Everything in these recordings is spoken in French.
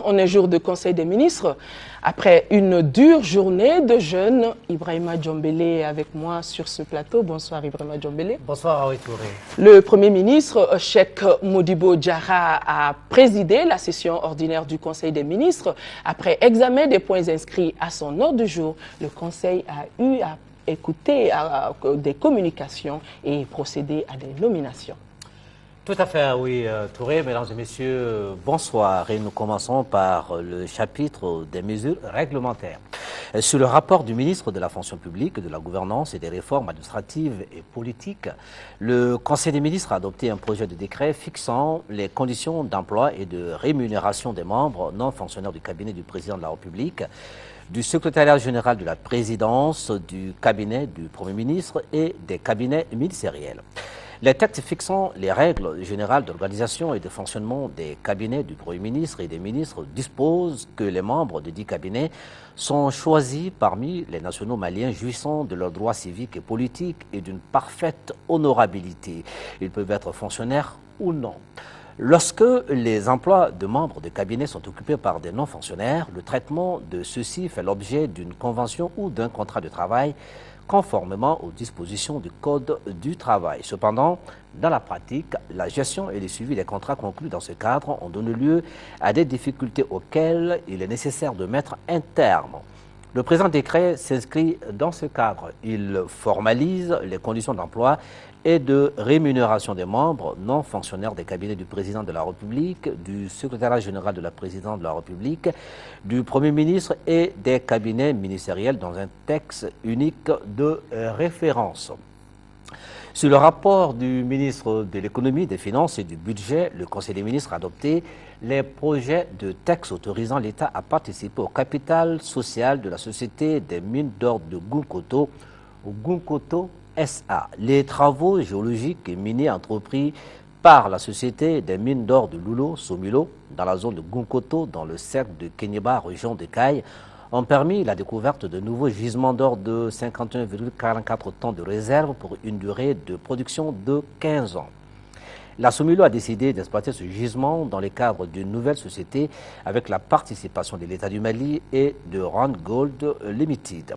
on est jour de Conseil des ministres. Après une dure journée de jeûne, Ibrahima Djombélé est avec moi sur ce plateau. Bonsoir Ibrahima Djombélé. Bonsoir Aoui Touré. Le Premier ministre, Cheikh Modibo Diarra, a présidé la session ordinaire du Conseil des ministres. Après examen des points inscrits à son ordre du jour, le Conseil a eu à écouter des communications et procéder à des nominations. Tout à fait, oui, Touré. Mesdames et messieurs, bonsoir. Et nous commençons par le chapitre des mesures réglementaires. Sur le rapport du ministre de la fonction publique, de la gouvernance et des réformes administratives et politiques, le Conseil des ministres a adopté un projet de décret fixant les conditions d'emploi et de rémunération des membres non fonctionnaires du cabinet du président de la République, du secrétariat général de la présidence, du cabinet du Premier ministre et des cabinets ministériels. Les textes fixant les règles générales d'organisation et de fonctionnement des cabinets du Premier ministre et des ministres disposent que les membres de 10 cabinets sont choisis parmi les nationaux maliens jouissant de leurs droits civiques et politiques et d'une parfaite honorabilité. Ils peuvent être fonctionnaires ou non. Lorsque les emplois de membres de cabinets sont occupés par des non-fonctionnaires, le traitement de ceux-ci fait l'objet d'une convention ou d'un contrat de travail conformément aux dispositions du Code du travail. Cependant, dans la pratique, la gestion et le suivi des contrats conclus dans ce cadre ont donné lieu à des difficultés auxquelles il est nécessaire de mettre un terme. Le présent décret s'inscrit dans ce cadre. Il formalise les conditions d'emploi et de rémunération des membres non fonctionnaires des cabinets du président de la République, du secrétariat général de la présidence de la République, du Premier ministre et des cabinets ministériels dans un texte unique de référence. Sur le rapport du ministre de l'Économie, des Finances et du Budget, le Conseil des ministres a adopté les projets de texte autorisant l'État à participer au capital social de la Société des mines d'or de Gounkoto, Gounkoto SA. Les travaux géologiques et miniers entrepris par la Société des mines d'or de Lulo, Somilo, dans la zone de Gounkoto, dans le cercle de Kéniéba, région de Caille, ont permis la découverte de nouveaux gisements d'or de 51,44 tonnes de réserve pour une durée de production de 15 ans. La Somilo a décidé d'exploiter ce gisement dans le cadre d'une nouvelle société avec la participation de l'État du Mali et de Rand Gold Limited.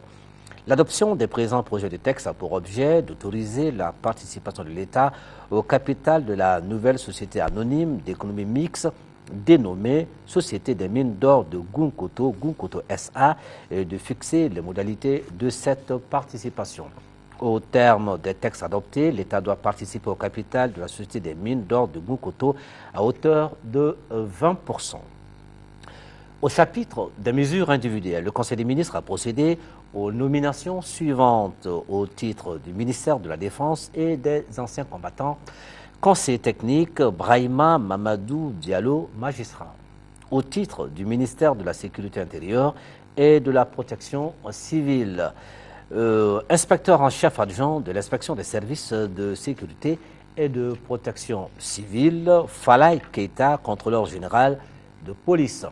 L'adoption des présents projets de texte a pour objet d'autoriser la participation de l'État au capital de la nouvelle société anonyme d'économie mixte dénommée Société des mines d'or de Gounkoto, Gounkoto SA, et de fixer les modalités de cette participation. Au terme des textes adoptés, l'État doit participer au capital de la Société des mines d'or de Gounkoto à hauteur de 20%. Au chapitre des mesures individuelles, le Conseil des ministres a procédé aux nominations suivantes au titre du ministère de la Défense et des anciens combattants. Conseil technique, Brahima Mamadou Diallo, magistrat. Au titre du ministère de la Sécurité intérieure et de la Protection civile, inspecteur en chef adjoint de l'inspection des services de sécurité et de protection civile, Falay Keita, contrôleur général de police.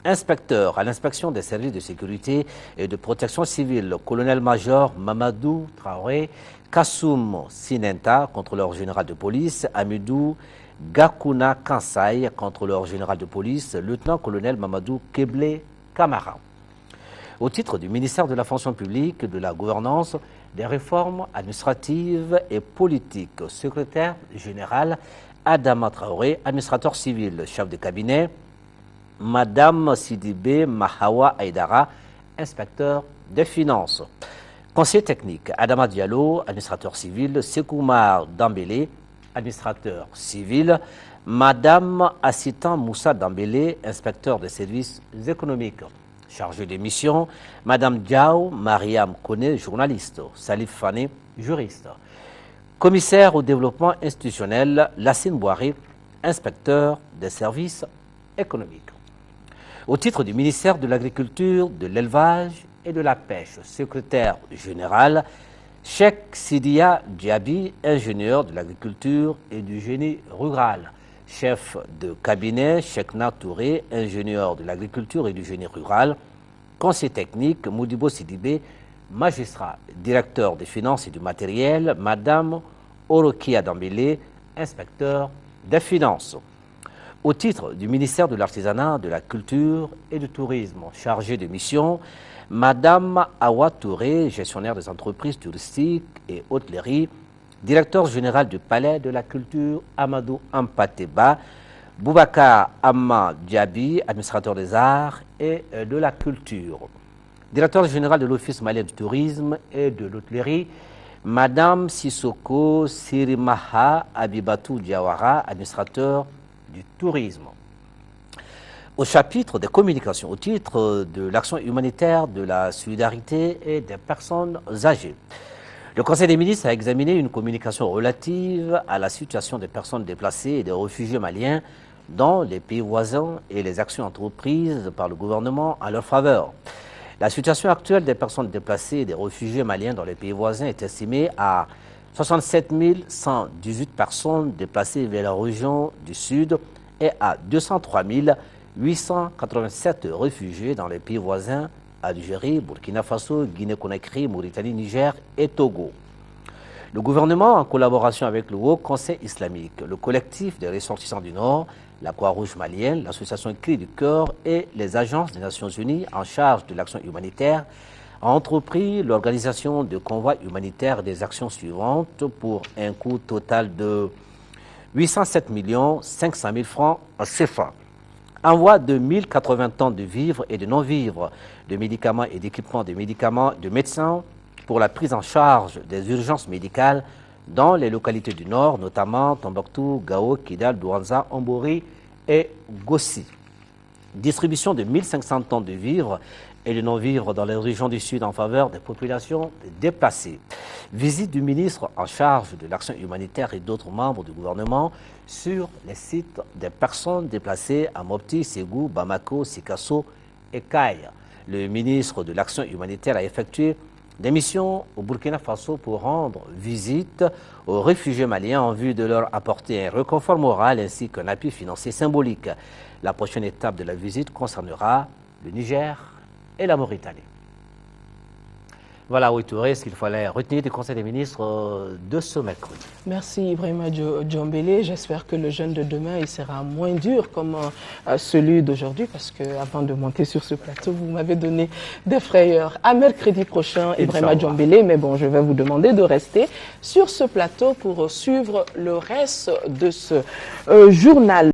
Inspecteur à l'inspection des services de sécurité et de protection civile, colonel-major Mamadou Traoré, Kassoum Sinenta, contrôleur général de police, Amidou Gakuna Kansai, contrôleur général de police, lieutenant-colonel Mamadou Keble Kamara. Au titre du ministère de la fonction publique, de la gouvernance, des réformes administratives et politiques, secrétaire général Adama Traoré, administrateur civil, chef de cabinet, Madame Sidibé Mahawa Aïdara, inspecteur des finances. Conseiller technique, Adama Diallo, administrateur civil, Sekoumar Dambélé, administrateur civil, Madame Assitan Moussa Dambélé, inspecteur des services économiques. Chargé des missions, Madame Diao Mariam Kone, journaliste, Salif Fane, juriste. Commissaire au développement institutionnel, Lassine Boiré, inspecteur des services économiques. Au titre du ministère de l'Agriculture, de l'Élevage et de la Pêche, secrétaire général, Cheikh Sidia Diaby, ingénieur de l'agriculture et du génie rural. Chef de cabinet, Cheikhna Touré, ingénieur de l'agriculture et du génie rural. Conseiller technique, Modibo Sidibé, magistrat. Directeur des finances et du matériel, Madame Orokia Dambélé, inspecteur des finances. au titre du ministère de l'Artisanat, de la Culture et du Tourisme. Chargée de mission, Madame Awa Touré, gestionnaire des entreprises touristiques et hôtellerie, directeur général du Palais de la Culture, Amadou Ampateba, Boubacar Amma Diaby, administrateur des arts et de la culture. Directeur général de l'Office malien du tourisme et de l'hôtellerie, Madame Sissoko Sirimaha Abibatou Diawara, administrateur du tourisme. Au chapitre des communications, au titre de l'action humanitaire, de la solidarité et des personnes âgées. Le Conseil des ministres a examiné une communication relative à la situation des personnes déplacées et des réfugiés maliens dans les pays voisins et les actions entreprises par le gouvernement en leur faveur. La situation actuelle des personnes déplacées et des réfugiés maliens dans les pays voisins est estimée à 67 118 personnes déplacées vers la région du Sud et à 203 887 réfugiés dans les pays voisins, Algérie, Burkina Faso, Guinée-Conakry, Mauritanie, Niger et Togo. Le gouvernement, en collaboration avec le Haut Conseil islamique, le collectif des ressortissants du Nord, la Croix-Rouge malienne, l'association Cris du Cœur et les agences des Nations Unies en charge de l'action humanitaire, a entrepris l'organisation de convois humanitaires des actions suivantes pour un coût total de 807 500 000 francs CFA. Envoi de 1080 tonnes de vivres et de non-vivres, de médicaments et d'équipements de médecins pour la prise en charge des urgences médicales dans les localités du Nord, notamment Tombouctou, Gao, Kidal, Douanza, Ombori et Gossi. Distribution de 1500 tonnes de vivres et de non-vivres dans les régions du Sud en faveur des populations déplacées. Visite du ministre en charge de l'action humanitaire et d'autres membres du gouvernement sur les sites des personnes déplacées à Mopti, Ségou, Bamako, Sikasso et Kaya. Le ministre de l'action humanitaire a effectué des missions au Burkina Faso pour rendre visite aux réfugiés maliens en vue de leur apporter un réconfort moral ainsi qu'un appui financier symbolique. La prochaine étape de la visite concernera le Niger et la Mauritanie. Voilà, oui, Touré, ce qu'il fallait retenir du Conseil des ministres de ce mercredi. Merci Ibrahima Djombélé. J'espère que le jeûne de demain il sera moins dur comme celui d'aujourd'hui, parce que avant de monter sur ce plateau, vous m'avez donné des frayeurs. À mercredi prochain, Ibrahima Djombélé, mais bon, je vais vous demander de rester sur ce plateau pour suivre le reste de ce journal.